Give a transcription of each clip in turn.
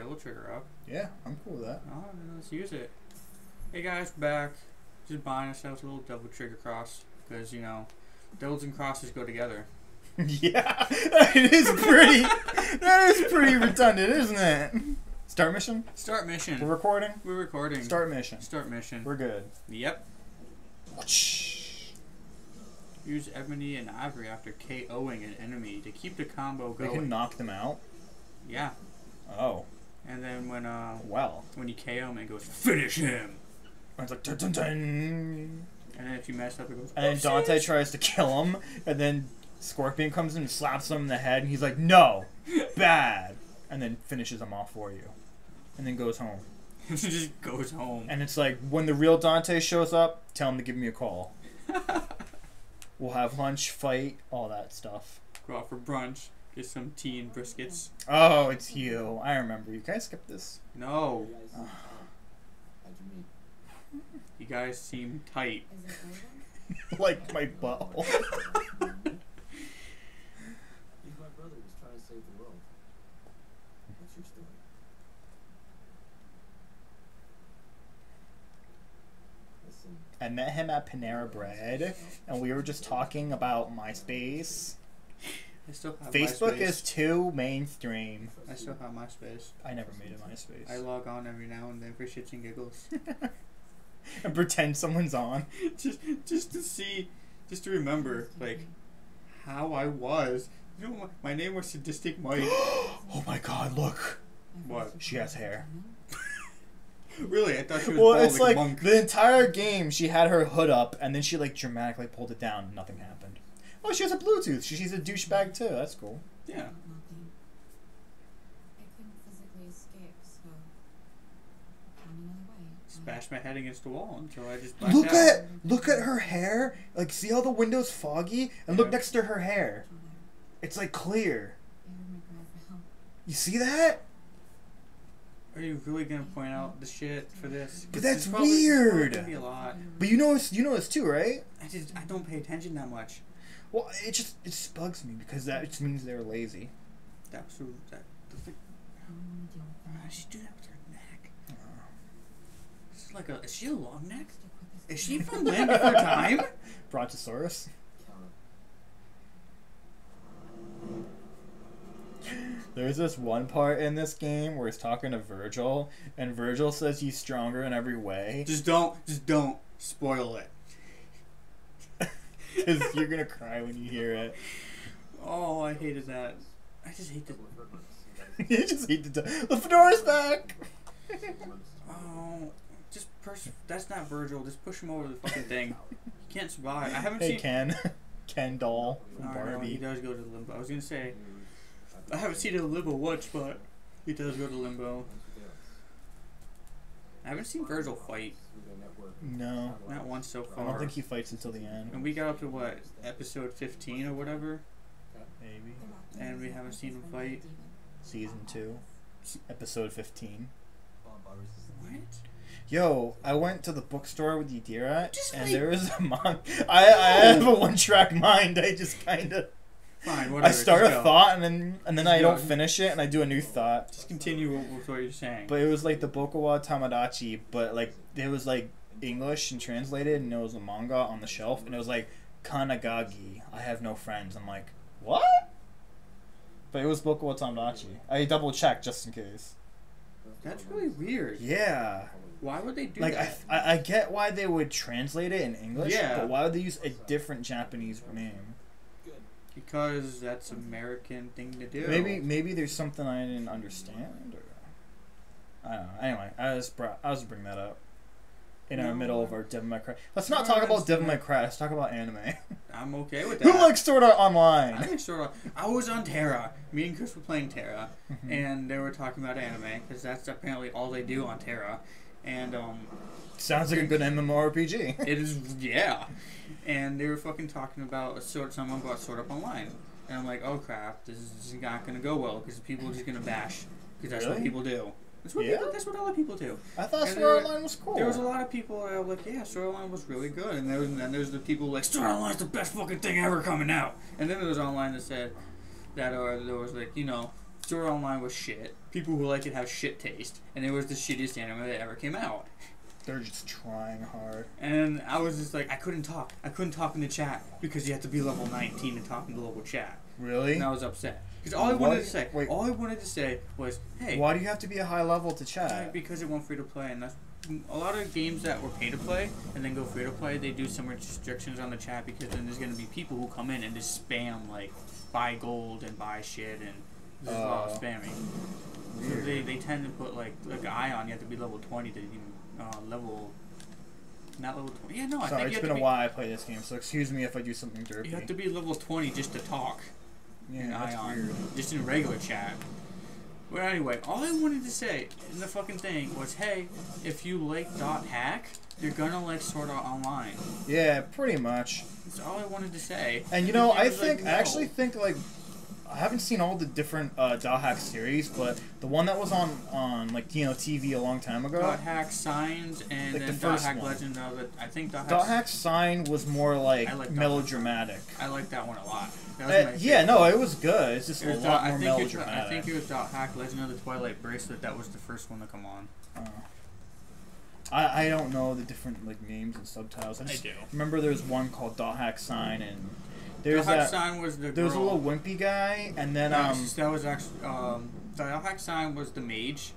devil trigger up. Yeah, I'm cool with that. Oh, let's use it. Hey guys, back. Just buying ourselves a little devil trigger cross. Because, you know, devils and crosses go together. Yeah, it is pretty. That is pretty redundant, isn't it? Start mission? Start mission. We're recording? We're recording. Start mission. Start mission. We're good. Yep. Use ebony and ivory after KOing an enemy to keep the combo going. We can knock them out? Yeah. Oh. And then when well. when you KO him, it goes, finish him! And it's like, dun dun dun. And then if you mess up, it goes, and then Dante tries to kill him, and then Scorpion comes in and slaps him in the head, and he's like, no! Bad! And then finishes him off for you. And then goes home. He just goes home. And it's like, when the real Dante shows up, tell him to give me a call. We'll have lunch, fight, all that stuff. Go out for brunch, get some tea and briskets. Oh, it's you. I remember you. Can I skip this? No. You guys seem tight. Like my butthole. I met him at Panera Bread, and we were just talking about MySpace. I still have Facebook MySpace. is too mainstream. I still have MySpace. I never made a MySpace. I log on every now and then for shits and giggles. And pretend someone's on. just to see, just to remember, like, how I was. You know, my name was Sadistic Mike. Oh my god, look. What? She has hair. Really? I thought she was Well, bald it's like like a monk. the entire game she had her hood up and then she like dramatically pulled it down and nothing happened. Oh, she has a Bluetooth. She's a douchebag too. That's cool. Yeah. Bash my head against the wall until I just blacked out. Look at her hair. Like, see how the window's foggy? And look next to her hair. It's like clear. You see that? Are you really gonna point out the shit for this? But that's it's probably weird. gonna be a lot. But you know this too, right? I don't pay attention that much. Well, it just bugs me because that just means they're lazy. That's the thing. Why does she do that with her neck? It's like is she a long neck? Is she from Land Before Time? Brontosaurus. There's this one part in this game where he's talking to Virgil, and Virgil says he's stronger in every way. Just don't spoil it. Because you're gonna cry when you hear it. Oh, I hated that. I just hate the. You just hate the fedora's back. Oh, that's not Virgil. Just push him over the fucking thing. He can't survive. I haven't Hey, seen. Ken doll from No, Barbie. he does go to limbo. I was gonna say, I haven't seen it in limbo once, but he does go to limbo. I haven't seen Virgil fight. No, Not once so far. I don't think he fights until the end. And we got up to what, episode 15 or whatever, Maybe. and we haven't seen him fight. Season 2, episode 15. What? Yo, I went to the bookstore with Yadira, Just and like- there was a manga. I have a one-track mind. I just kind of. Fine, whatever. I start just a go. thought and then I go. don't finish it and I do a new thought. Just continue with what you're saying. But it was like the Bokawa Tamadachi, but like it was like English and translated, and it was a manga on the shelf, and it was like Kanagagi, I have no friends. I'm like, what? But it was Bokawa Tamadachi. I double checked just in case. That's really weird. Yeah. Why would they do Like that? I get why they would translate it in English, Yeah. but why would they use a different Japanese name? Because that's American thing to do. Maybe there's something I didn't understand, or I don't know. Anyway, I was bring that up in our middle of our Devil May Cry. Let's not talk about Devil May Cry. Let's talk about anime. I'm okay with Who that. likes Sword Art I Online? think sort of. I was on Terra. Me and Chris were playing Terra, and they were talking about anime because that's apparently all they do on Terra. And Sounds like a good MMORPG. it is, yeah. And they were fucking talking about someone brought Sword Up Online, and I'm like, oh crap, this is not gonna go well because people are just gonna bash because that's what Really? people do. That's what Yeah? that's what other people do. I thought And Sword Art Online was cool. There was a lot of people that were like, yeah, Sword Art Online was really good, and there's the people like Sword Art Online's the best fucking thing ever coming out, and then there was online that said that there was like, you know, Sword Art Online was shit. People who like it have shit taste, and it was the shittiest anime that ever came out. They're just trying hard. And I was just like, I couldn't talk. I couldn't talk in the chat because you have to be level 19 to talk in the local chat. Really? And I was upset because all I wanted to say was, hey. Why do you have to be a high level to chat? Because it went free to play, and that's a lot of games that were pay to play and then go free to play. They do some restrictions on the chat because then there's gonna be people who come in and just spam like buy gold and buy shit and. There's a lot of spamming. So they tend to put like an eye on. You have to be level 20 to even not level 20. Yeah, no. Sorry, I think it's been a while I play this game, so excuse me if I do something derpy. You have to be level 20 just to talk. Yeah, that's weird. Just in regular chat. But anyway, all I wanted to say in the fucking thing was, hey, if you like .hack, you're gonna like Sword Art Online. Yeah, pretty much. That's all I wanted to say. And you know, I actually think like. I haven't seen all the different .hack series, but the one that was on like TV a long time ago. .hack Signs and like then the first .hack one. Legend of it. I think .hack Sign was more like melodramatic. I like that one a lot. That was yeah, no, it was good. It's just a lot more melodramatic. I think it was .hack Legend of the Twilight Bracelet. That was the first one to come on. I don't know the different like names and subtitles. I do. Remember there was one called .hack Sign and. There's .hack Sign was the girl. There was a little wimpy guy, and then that was actually the .hack Sign was the mage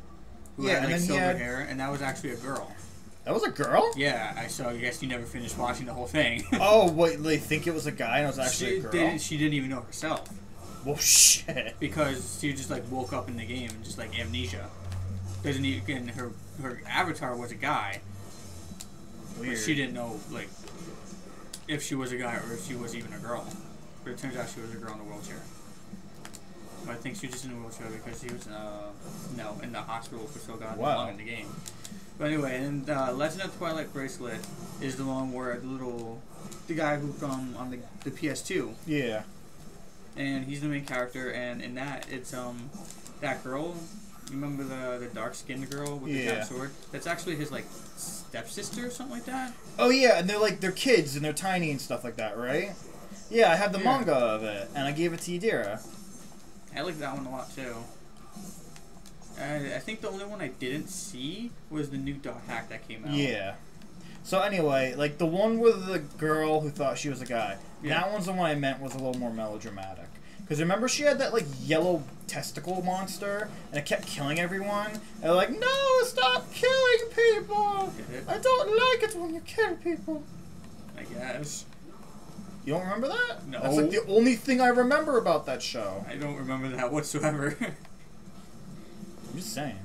who had like silver hair, and that was actually a girl. That was a girl? Yeah, I guess you never finished watching the whole thing. Oh, wait, they think it was a guy and it was actually a girl? She didn't even know herself. Well, shit. Because she just like woke up in the game and just like amnesia. Doesn't even her avatar was a guy. Weird. But she didn't know like if she was a guy or if she was even a girl. But it turns out she was a girl in a wheelchair. But I think she was just in a wheelchair because she was in the hospital for so goddamn long in the game. But anyway, and Legend of Twilight Bracelet is the one where the guy who from on the PS2. Yeah. And he's the main character, and in that it's that girl. You remember the dark skinned girl with the giant sword? That's actually his like stepsister or something like that. Oh yeah, and they're kids and they're tiny and stuff like that, right? Yeah, I have the manga of it, and I gave it to Yadira. I like that one a lot too. I think the only one I didn't see was the new .hack that came out. Yeah. So anyway, like the one with the girl who thought she was a guy. Yeah. That one's the one I meant was a little more melodramatic. Because remember she had that like yellow testicle monster and it kept killing everyone? And they're like, no, stop killing people! I don't like it when you kill people. I guess. You don't remember that? No. That's like the only thing I remember about that show. I don't remember that whatsoever. I'm just saying.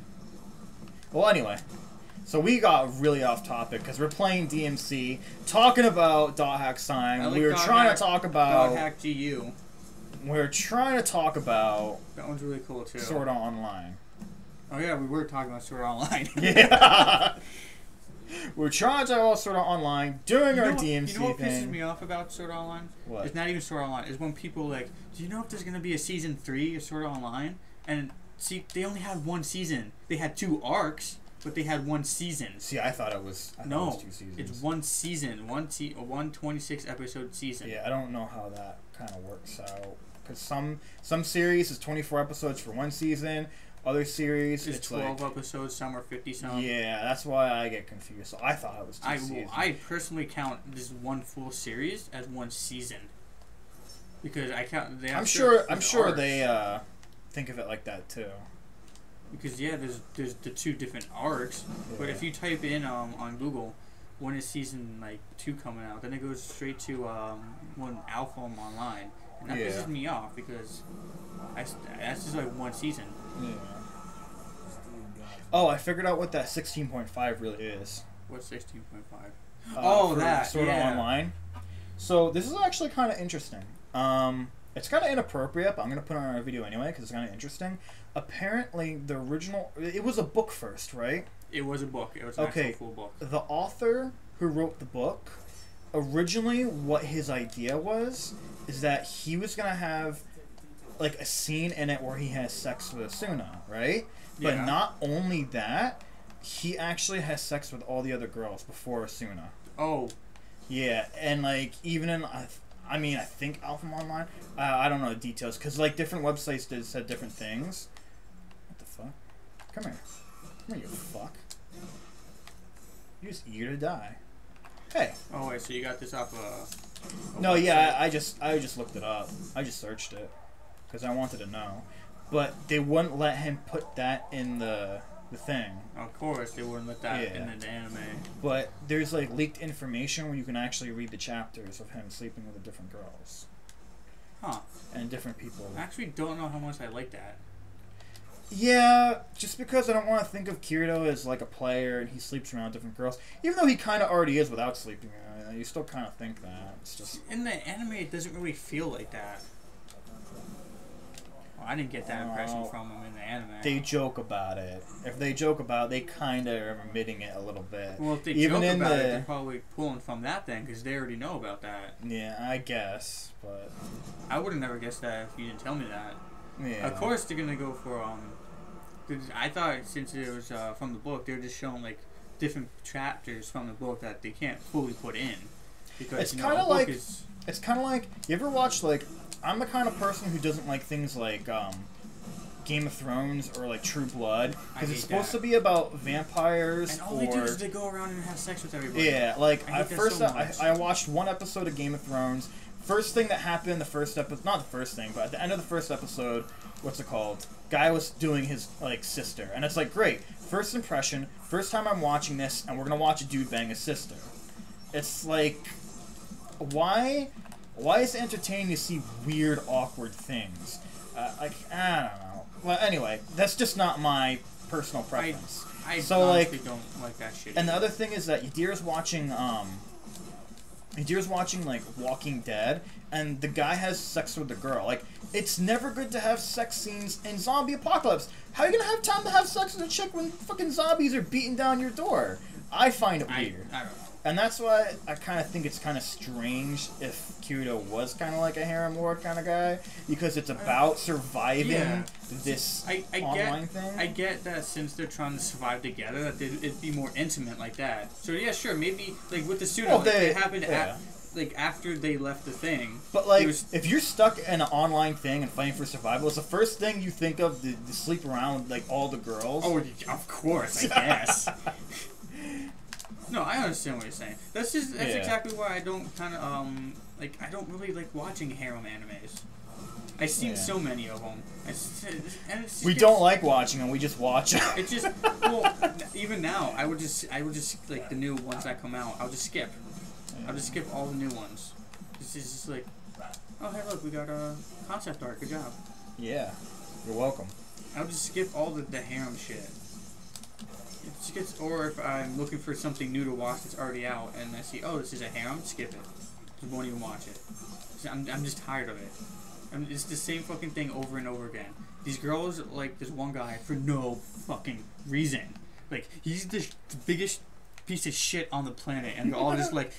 Well, anyway. So we got really off topic because we're playing DmC, talking about .hack Sign. Like we were trying to talk about .hack GU. We're trying to talk about that one's really cool too. Sword Art Online. Oh yeah, we were talking about Sword Art Online. Yeah. We're trying to talk about Sword Art Online during our DmC thing. You know what pisses me off about Sword Art Online? What? It's not even Sword Art Online. It's when people are like, do you know if there's gonna be a season 3 of Sword Art Online? And see, they only had one season. They had 2 arcs, but they had 1 season. See, I thought it was 2 seasons. It's 1 season, one 26 episode season. Yeah, I don't know how that kind of works out. Because some series is 24 episodes for 1 season. Other series it's 12 like, episodes. Some are 50 some. Yeah, that's why I get confused. So I thought it was 2 seasons. I personally count this one full series as 1 season because I count. I'm sure they think of it like that too. Because there's the 2 different arcs, but if you type in on Google, when is season like 2 coming out, then it goes straight to one Alpha Online, and that pisses me off because that's just like 1 season. Yeah. Oh, I figured out what that 16.5 really is. What's 16.5? That Sword Art Online. So this is actually kind of interesting. It's kind of inappropriate, but I'm gonna put it on our video anyway because it's kind of interesting. Apparently, the original it was a book first, right? It was a book. It was an actual full book. The author who wrote the book, originally, what his idea was is that he was gonna have like a scene in it where he has sex with Asuna, right? But not only that, he actually has sex with all the other girls before Asuna. Oh. Yeah, and like even in I think Alpha Online. I don't know the details because like different websites said different things. Come here. Come here, you fuck. You're just eager to die. Hey. Oh wait, so you got this off No, yeah, I just looked it up. I just searched it because I wanted to know, but they wouldn't let him put that in the thing. Of course, they wouldn't let that in the anime. But there's like leaked information where you can actually read the chapters of him sleeping with the different girls. Huh. And different people. I actually don't know how much I like that. Yeah, just because I don't want to think of Kirito as like a player and he sleeps around different girls, even though he kind of already is without sleeping. You still kind of think that. It's just in the anime, it doesn't really feel like that. Well, I didn't get that impression from him in the anime. They joke about it. If they joke about it, they kind of are omitting it a little bit. Well, if they joke about it, they're probably pulling from that then, because they already know about that. Yeah, I guess, but I would have never guessed that if you didn't tell me that. Yeah. Of course, they're gonna go for I thought since it was from the book, they were just showing like different chapters from the book that they can't fully put in because it's kind of like it's kind of like you ever watch like I'm the kind of person who doesn't like things like Game of Thrones or like True Blood because it's supposed to be about vampires and all they do is they go around and have sex with everybody. Yeah, like I watched one episode of Game of Thrones. First thing that happened, not the first thing, but at the end of the first episode, what's it called? Guy was doing his like sister, and it's like great. First impression, first time I'm watching this, and we're gonna watch a dude bang his sister. It's like, why is it entertaining to see weird, awkward things? Like I don't know. Well, anyway, that's just not my personal preference. I so honestly don't like that shit. And the other thing is that Yadir's watching like Walking Dead, and the guy has sex with the girl. Like, it's never good to have sex scenes in zombie apocalypse. How are you gonna have time to have sex with a chick when fucking zombies are beating down your door? I find it weird. I don't know. And that's why I kind of think it's kind of strange if Kirito was kind of like a harem lord kind of guy, because it's about surviving this online thing. I get that since they're trying to survive together, that it'd be more intimate like that. So yeah, sure, maybe like with the pseudo, it happened after they left the thing. But like, if you're stuck in an online thing and fighting for survival, it's the first thing you think of to sleep around with like all the girls. Oh, of course, I guess. No, I understand what you're saying. That's exactly why I don't I don't really like watching harem animes. I've seen so many of them. We don't like watching them. We just watch them. It just even now I would just like the new ones that come out. I'll just skip. I'll just skip all the new ones. It's just like, oh hey look, we got a concept art. Good job. Yeah, you're welcome. I'll just skip all the harem shit. Or if I'm looking for something new to watch that's already out, and I see, oh, this is a harem, skip it. Just won't even watch it. I'm just tired of it. It's the same fucking thing over and over again. These girls, like this one guy, for no fucking reason. Like, he's the biggest piece of shit on the planet, and they're all just like,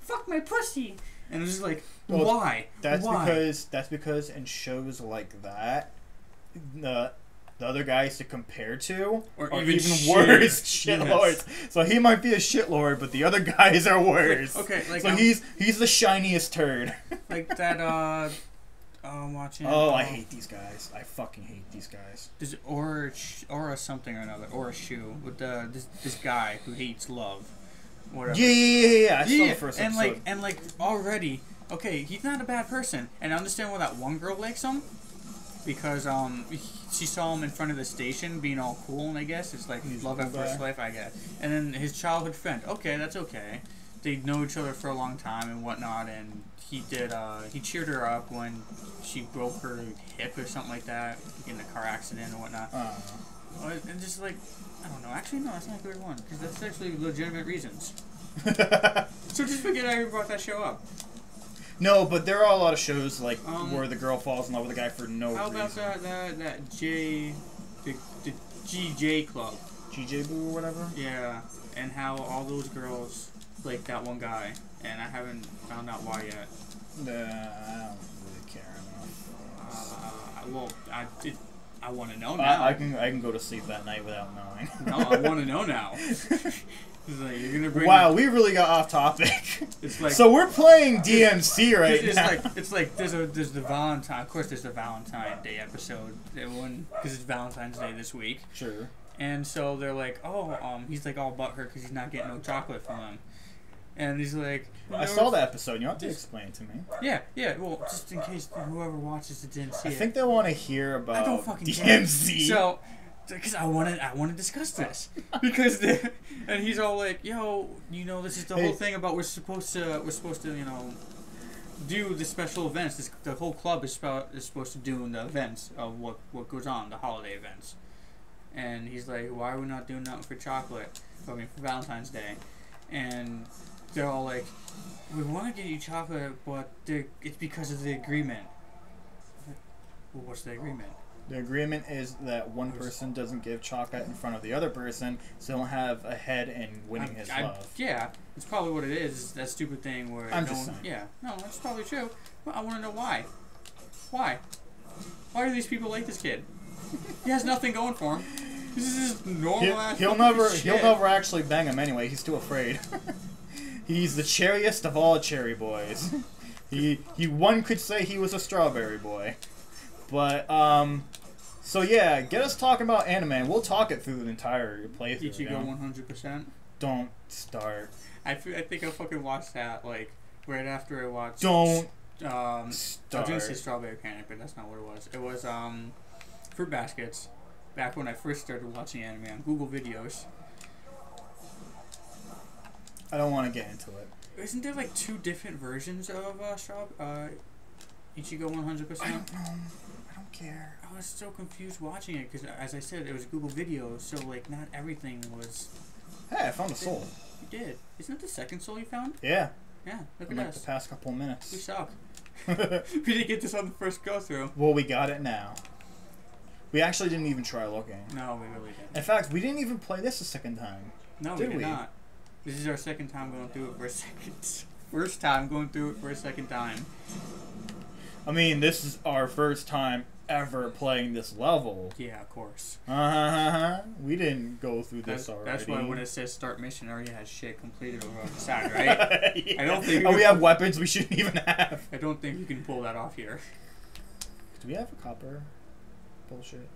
fuck my pussy! And it's just like, why? That's because in shows like that, the other guys to compare to are even worse shitlords. So he might be a shitlord, but the other guys are worse. So he's the shiniest turd. Like that I'm watching I hate these guys. I fucking hate these guys. There's Aura something or another, Aura Shu with this guy who hates love. Whatever. Yeah. I saw the first episode. And already, okay, he's not a bad person. And I understand why that one girl likes him. Because she saw him in front of the station being all cool, and I guess it's like love at first life, I guess. And then his childhood friend, okay, that's okay. They know each other for a long time and whatnot, and he cheered her up when she broke her hip or something like that, in a car accident or whatnot. And just like, I don't know. Actually, no, that's not a good one, because that's actually legitimate reasons. So just forget I even brought that show up. No, but there are a lot of shows like where the girl falls in love with the guy for no reason. How about that the GJ Club? GJ Boo or whatever? Yeah, and how all those girls like that one guy, and I haven't found out why yet. I don't really care enough. I want to know now. I can go to sleep that night without knowing. No, I want to know now. Like, you're gonna bring we really got off topic. It's like, so we're playing DmC right now. It's like there's the Valentine. Of course, there's the Valentine's Day episode. Because it's Valentine's Day this week. Sure. And so they're like, oh, he's like all butthurt because he's not getting no chocolate from him. And he's like, I saw that episode. You don't have to explain it to me. Yeah. Well, just in case whoever watches it didn't see I it. think they want to hear about I don't fucking DmC. So, because I want to discuss this because and he's all like, yo, this is the whole thing about we're supposed to do the special events. The whole club is supposed to do the events of what goes on, the holiday events. And he's like, why are we not doing nothing for chocolate? For Valentine's Day. And they're all like, we want to get you chocolate, but it's because of the agreement. Well, what's the agreement? The agreement is that one person doesn't give chocolate in front of the other person, so they don't have a head in winning his love. Yeah, it's probably what it is. That stupid thing where saying. Yeah, no, that's probably true. But I want to know why. Why? Why do these people like this kid? He has nothing going for him. This is just normal ass. He'll never actually bang him anyway. He's too afraid. He's the cherriest of all cherry boys. One could say he was a strawberry boy. But so yeah, get us talking about anime. We'll talk it through the entire playthrough. Did you go 100%? Don't start. I think I fucking watched that like right after I watched. Don't start. I was gonna say Strawberry Panic, but that's not what it was. It was Fruit Baskets. Back when I first started watching anime on Google Videos. I don't want to get into it. Isn't there like 2 different versions of Ichigo 100%? I don't know. I don't care. I was so confused watching it because, as I said, it was Google Videos, so like not everything was. Hey, I found a soul. You did. Isn't it the second soul you found? Yeah. Yeah. Look in at like us. the past couple minutes. We suck. We didn't get this on the first go through. Well, we got it now. We actually didn't even try looking. No, we really didn't. In fact, we didn't even play this a second time. No, we did not. This is our second time going through it for a second. First time going through it for a second time. I mean, this is our first time ever playing this level. Yeah, of course. We didn't go through this already. That's why when it says start mission, it already has shit completed over on the side, right? Yeah. I don't think. We have weapons we shouldn't even have. I don't think you can pull that off here. Do we have a copper? Bullshit.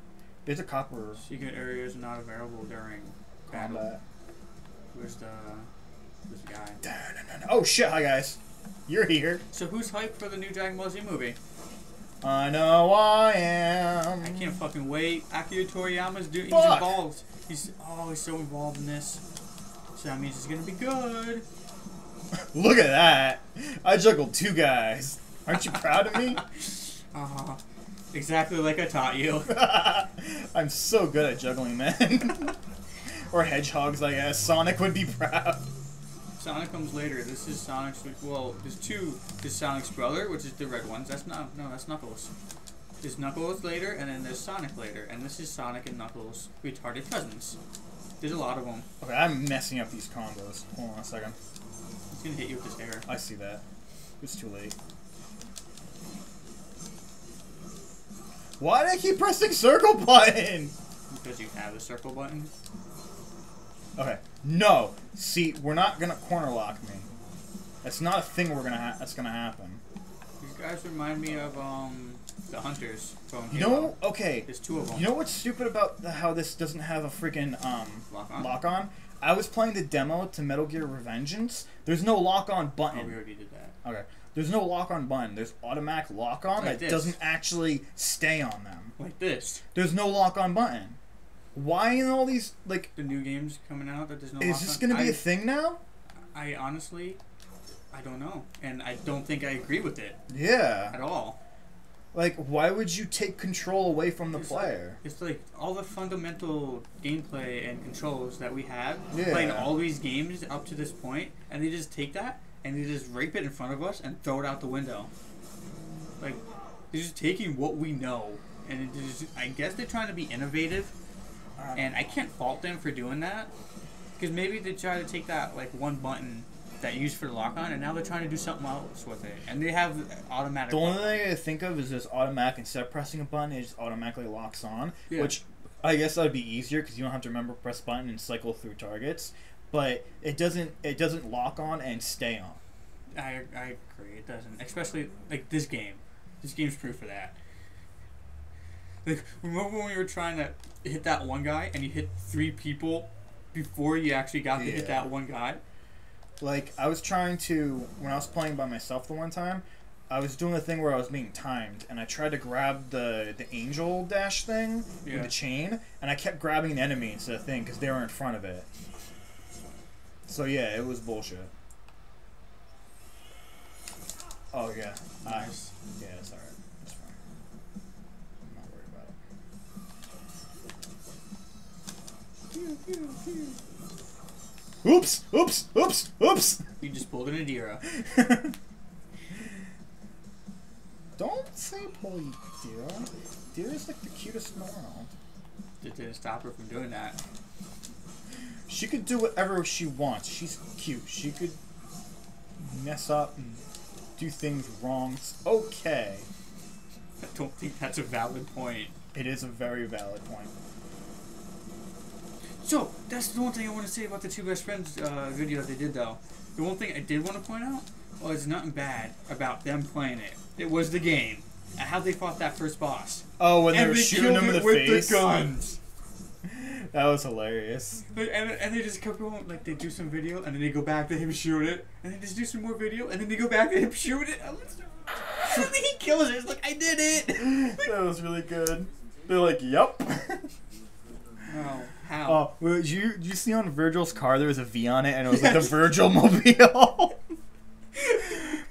There's a copper. Secret areas not available during battle. Where's the guy? Oh shit! Hi guys, you're here. So who's hyped for the new Dragon Ball Z movie? I know I am. I can't fucking wait. Akira Toriyama's he's involved. He's so involved in this. So that means it's gonna be good. Look at that! I juggled 2 guys. Aren't you proud of me? Exactly like I taught you. I'm so good at juggling, man. Or hedgehogs, I guess. Sonic would be proud. Sonic comes later. This is Sonic's. Well, there's 2. There's Sonic's brother, which is the red ones. That's not. No, that's Knuckles. There's Knuckles later, and then there's Sonic later, and this is Sonic and Knuckles' retarded cousins. There's a lot of them. Okay, I'm messing up these combos. Hold on a second. He's gonna hit you with his hair. I see that. It's too late. Why do I keep pressing circle button? Because you have the circle button. Okay. No. See, we're not gonna corner lock me. That's not a thing that's gonna happen. These guys remind me of the hunters from You know, okay. There's 2 of them. You know what's stupid about how this doesn't have a freaking lock on? I was playing the demo to Metal Gear Revengeance. There's no lock on button. Oh, we already did that. Okay. There's no lock on button. There's automatic lock on that doesn't actually stay on them. Like this. There's no lock on button. Why in all these like the new games coming out that there's no? Is this gonna be a thing now? I honestly, I don't know, and I don't think I agree with it. Yeah. At all. Like, why would you take control away from the player? It's like all the fundamental gameplay and controls that we had Yeah. playing all these games up to this point, and they just take that and they just rape it in front of us and throw it out the window. Like, they're just taking what we know, and I guess they're trying to be innovative, and I can't fault them for doing that, because maybe they try to take that like one button that you use for the lock on, and now they're trying to do something else with it, and they have automatic. The only thing I think of is this automatic. Instead of pressing a button, it just automatically locks on, which I guess that'd be easier because you don't have to remember press button and cycle through targets. But it doesn't lock on and stay on. I agree, it doesn't. Especially like this game. This game's proof of that. Like, remember when we were trying to hit that one guy and you hit 3 people before you actually got to hit that one guy? Like, I was trying to, when I was playing by myself the one time, I was doing a thing where I was being timed, and I tried to grab the angel dash thing with the chain, and I kept grabbing the enemy instead of thing because they were in front of it. So yeah, it was bullshit. Oh yeah, nice. Yeah, it's alright. It's fine. I'm not worried about it. Oops! Oops! Oops! Oops! You just pulled an Adira. Don't say Polydira. Dira's like the cutest in the world. It didn't stop her from doing that. She could do whatever she wants. She's cute. She could mess up and do things wrong. It's okay. I don't think that's a valid point. It is a very valid point. So, that's the one thing I want to say about the 2 best friends video that they did, though. The one thing I did want to point out was nothing bad about them playing it. It was the game. And how they fought that first boss. Oh, when they were shooting him in the face? With the guns. That was hilarious. And they just kept going, like, they do some video, and then they go back to him shoot it, and then just do some more video, and then they go back to him shoot it, and then he kills it. It's like, I did it! That was really good. They're like, yup. Oh, how? Oh, did you see on Virgil's car there was a V on it, and it was like the Virgil mobile?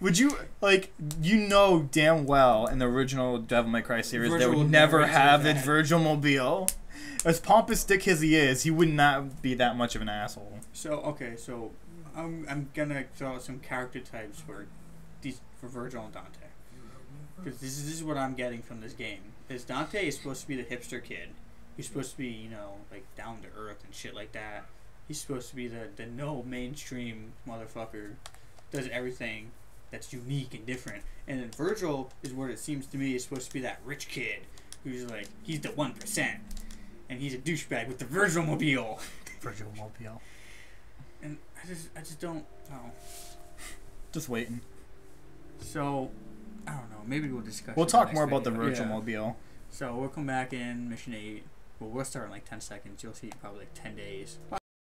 Would you, like, you know damn well in the original Devil May Cry series Virgil they would never have the Virgil mobile. As pompous dick as he is, he would not be that much of an asshole. So, okay, so I'm gonna throw out some character types for Virgil and Dante. Because this is what I'm getting from this game. Because Dante is supposed to be the hipster kid. He's supposed to be, you know, like, down to earth and shit like that. He's supposed to be the no mainstream motherfucker. Does everything that's unique and different. And then Virgil is what it seems to me is supposed to be that rich kid who's like, he's the 1%. And he's a douchebag with the Virgil mobile. Virgil mobile. And I just don't know. Just waiting. So, I don't know. Maybe we'll discuss. We'll talk more about the Virgil mobile. So we'll come back in Mission 8. Well, we'll start in like 10 seconds. You'll see probably like 10 days.